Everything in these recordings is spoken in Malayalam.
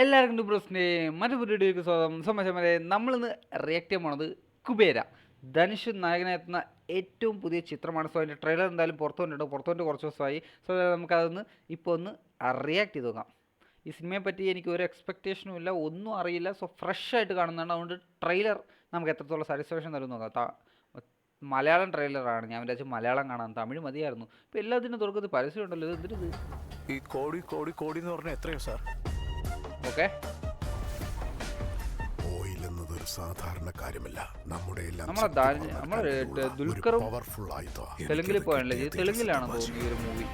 എല്ലാവർക്കും ബ്രോസിൻ്റെ മറ്റൊരു വീഡിയോയ്ക്ക് സ്വാഗതം. സമാചാരം നമ്മളിന്ന് റിയാക്ട് ചെയ്യാൻ പോണത് കുബേര. ധനുഷ് നായകനെത്തുന്ന ഏറ്റവും പുതിയ ചിത്രമാണ്. സോ അതിൻ്റെ ട്രെയിലർ എന്തായാലും പുറത്തു വന്നിട്ട് കുറച്ച് ദിവസമായി. സോ നമുക്കതൊന്ന് ഇപ്പോൾ ഒന്ന് റിയാക്ട് ചെയ്ത് നോക്കാം. ഈ സിനിമയെ പറ്റി എനിക്ക് ഒരു എക്സ്പെക്റ്റേഷനും ഇല്ല, ഒന്നും അറിയില്ല. സോ ഫ്രഷ് ആയിട്ട് കാണുന്നതാണ്. അതുകൊണ്ട് ട്രെയിലർ നമുക്ക് എത്രത്തോളം സാറ്റിസ്ഫാക്ഷൻ തരും നോക്കാം. മലയാളം ട്രെയിലറാണ്. ഞാൻ വിചാരിച്ചു മലയാളം കാണാൻ, തമിഴ് മതിയായിരുന്നു. ഇപ്പോൾ എല്ലാത്തിനും തുടക്കത്തിൽ പരസ്യം ഉണ്ടല്ലോ. എന്തിനത് ഈ കോടി കോടി കോടി എന്ന് പറഞ്ഞാൽ എത്രയോ സാർ? ഓക്കെ, ഓയിൽ എന്നത് ഒരു സാധാരണ കാര്യമല്ല. നമ്മുടെ ദുൽഖറും തെലുങ്കിൽ പോയാണല്ലേ? ഇത് തെലുങ്കിലാണെന്ന് തോന്നുന്നു ഈ ഒരു മൂവി.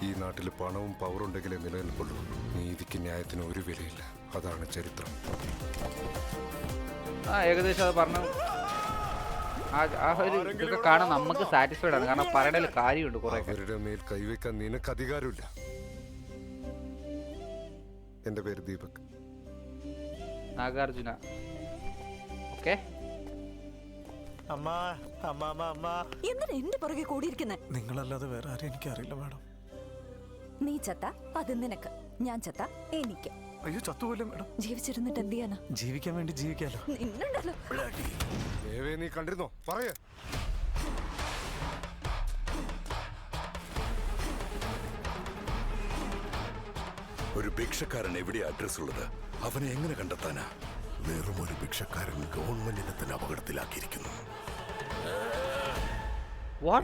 ഈ നാട്ടിൽ പണവും പവറും ഉണ്ടെങ്കിലേ നിലനിൽപ്പുള്ളൂ. നീതിക്ക് ന്യായത്തിന് ഒരു വിലയില്ല. അതാണ് ചരിത്രം. ഏകദേശം അത് പറഞ്ഞു. ആ ഒരു ഇതൊക്കെ കാണാൻ നമുക്ക് സാറ്റിസ്ഫൈഡ് ആണ്. കാരണം പറയണതിൽ കാര്യമുണ്ട് കുറെ. അവരുടെ മേൽ കൈവയ്ക്കാൻ നിനക്ക് അധികാരമില്ല. എന്റെ പേര് ദീപക്. നാഗാർജുന. ഓക്കെ, എന്തിനാ എന്റെ പുറകെ കൂടിയിരിക്കുന്നെ? നിങ്ങളല്ലാതെ വേറെ ആരും എനിക്കറിയില്ല മാഡം. നീ ചത്ത അത് നിനക്ക്, ഞാൻ ചത്ത എനിക്ക്. അയ്യോ, ചത്തുപോലെ മാഡം. ജീവിച്ചിരുന്നിട്ട് എന്ത് ചെയ്യാനാ? ജീവിക്കാൻ വേണ്ടി ജീവിക്കാലോ. നിന്നുണ്ടല്ലോ. നീ കണ്ടിരുന്നോ? പറയേ. ഒരു ഭിക്ഷക്കാരൻ എവിടെയാ അഡ്രസ് ഉള്ളത്? അവനെ എങ്ങനെ കണ്ടെത്താനാ? വെറും ഒരു ഭിക്ഷക്കാരൻ ഗവൺമെന്റിനെ തന്നെ അപകടത്തിലാക്കിയിരിക്കുന്നു.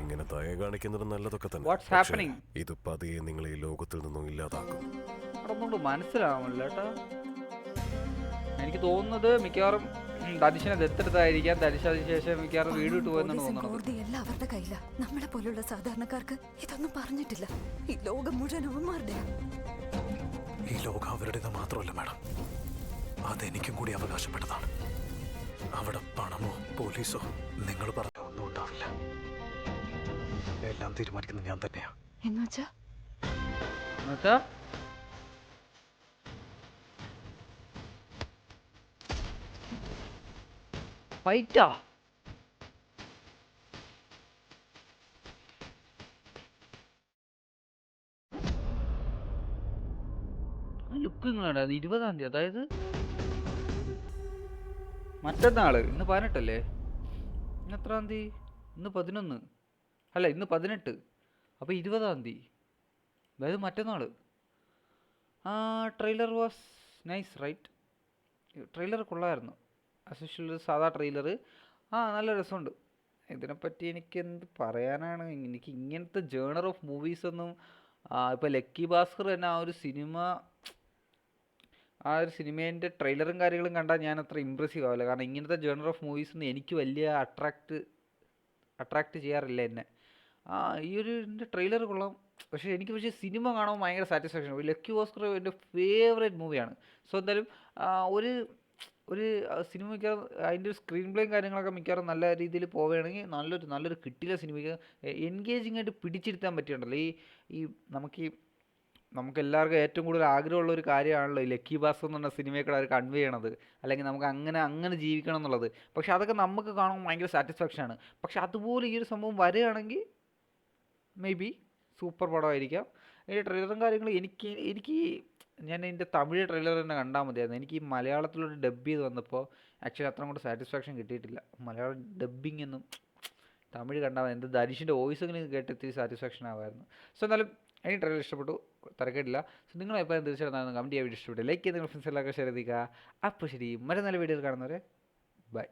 ഇങ്ങനെ ദയ കാണിക്കുന്നത് നല്ലതൊക്കെ തന്നെ. What's happening? ഇത് പതിയെ നിങ്ങളെ ഈ ലോകത്തിൽ നിന്നും ഇല്ലാതാക്കും. അതൊന്നുകൊണ്ട് മനസ്സിലാവുന്നില്ല കേട്ടോ. എനിക്ക് തോന്നുന്നത് മിക്കവാറും ധനുഷിനെ ദത്തെടുത്തായിരിക്കാം. ധനുഷ് അതിന് ശേഷം മിക്കവാറും വീട് വിട്ടു പോയെന്നാണ് തോന്നുന്നത്. കോടതി എല്ലാം അവരുടെ കയ്യില. നമ്മളെ പോലുള്ള സാധാരണക്കാർക്ക് ഇതൊന്നും പറഞ്ഞിട്ടില്ല. ഈ ലോകം മുഴുവൻ അവന്മാരുടെയാ. ഈ ലോകം അവരുടേത് മാത്രമല്ല മാഡം, അതെനിക്കും കൂടി അവകാശപ്പെട്ടതാണ്. അവിടെ പണമോ പോലീസോ നിങ്ങൾ പറഞ്ഞ ഒന്നും ഉണ്ടാവില്ല. എല്ലാം തീരുമാനിക്കുന്നത് ഞാൻ തന്നെയാ. എന്നുവെച്ചാ ഫൈറ്റാ? ലുക്ക് നിങ്ങളുണ്ട്. 20-ാം തീയതി, അതായത് മറ്റന്നാള്. ഇന്ന് 18 ഇന്ന് എത്രാം തീയതി? ഇന്ന് 11 അല്ല, ഇന്ന് 18. അപ്പോൾ 20-ാം തീയതി, അതായത് മറ്റന്നാൾ. Trailer was nice right. Trailer കൊള്ളായിരുന്നു. ആസ് യൂഷ്വൽ സാധാ ട്രെയിലർ. നല്ല രസമുണ്ട്. ഇതിനെപ്പറ്റി എനിക്ക് എന്ത് പറയാനാണ്? എനിക്ക് ഇങ്ങനത്തെ ജേണർ ഓഫ് മൂവീസൊന്നും ഇപ്പോൾ ലക്കി ഭാസ്കർ തന്നെ ആ ഒരു സിനിമേൻ്റെ ട്രെയിലറും കാര്യങ്ങളും കണ്ടാൽ ഞാൻ അത്ര ഇമ്പ്രസീവ് ആവില്ല. കാരണം ഇങ്ങനത്തെ ജേണർ ഓഫ് മൂവീസൊന്നും എനിക്ക് വലിയ അട്രാക്റ്റ് ചെയ്യാറില്ല എന്നെ. ഈ ഒരു ട്രെയിലർ കൊള്ളാം. പക്ഷേ സിനിമ കാണുമ്പോൾ ഭയങ്കര സാറ്റിസ്ഫാക്ഷൻ. ലക്കി ഭാസ്കർ എൻ്റെ ഫേവറേറ്റ് മൂവിയാണ്. സോ എന്തായാലും ഒരു സിനിമ മിക്കവാറും അതിൻ്റെ ഒരു സ്ക്രീൻ പ്ലേയും കാര്യങ്ങളൊക്കെ മിക്കവാറും നല്ല രീതിയിൽ പോവുകയാണെങ്കിൽ നല്ലൊരു കിട്ടിയ സിനിമയ്ക്ക് എൻഗേജിങ് ആയിട്ട് പിടിച്ചിരുത്താൻ പറ്റിയുണ്ടല്ലോ. ഈ നമുക്ക് എല്ലാവർക്കും ഏറ്റവും കൂടുതൽ ആഗ്രഹമുള്ള ഒരു കാര്യമാണല്ലോ ഈ ലക്കി ഭാസ്കർ എന്ന് പറഞ്ഞ സിനിമയൊക്കെ അവർ കൺവേ ചെയ്യണത്. അല്ലെങ്കിൽ നമുക്ക് അങ്ങനെ ജീവിക്കണം എന്നുള്ളത്. പക്ഷെ അതൊക്കെ നമുക്ക് കാണുമ്പോൾ ഭയങ്കര സാറ്റിസ്ഫാക്ഷനാണ്. പക്ഷെ അതുപോലെ ഈ ഒരു സംഭവം വരികയാണെങ്കിൽ മേ ബി സൂപ്പർ പടമായിരിക്കാം. ഈ ട്രെയിലറും കാര്യങ്ങളും എനിക്ക് ഞാൻ എൻ്റെ തമിഴ് ട്രെയിലർ തന്നെ കണ്ടാൽ മതിയായിരുന്നു. എനിക്ക് ഈ മലയാളത്തിലൂടെ ഡബ് ചെയ്ത് വന്നപ്പോൾ ആക്ച്വലി അത്രയും കൂടെ സാറ്റിസ്ഫാക്ഷൻ കിട്ടിയിട്ടില്ല. മലയാളം ഡബ്ബിങ് ഒന്നും തമിഴ് കണ്ടാൽ മതി. എൻ്റെ ധനുഷിൻ്റെ വോയിസെങ്കിലും കേട്ട് ഇത്തിരി സാറ്റിസ്ഫാക്ഷൻ ആവായിരുന്നു. സോ എന്നാലും എനിക്ക് ട്രെയിലർ ഇഷ്ടപ്പെട്ടു, തിരക്കിട്ടില്ല. സോ നിങ്ങളെപ്പോഴും തീർച്ചയായിട്ടും കമൻറ്റ് ചെയ്യാൻ വേണ്ടി ഇഷ്ടപ്പെട്ടു. ലൈക്ക് ചെയ്ത് നിങ്ങൾ ഫ്രണ്ട്സ് എല്ലാവർക്കും ഷെയർ ചെയ്തിരിക്കുക. അപ്പോൾ ശരി, മറ്റു നല്ല വീഡിയോയിൽ കാണുന്നവരെ ബൈ.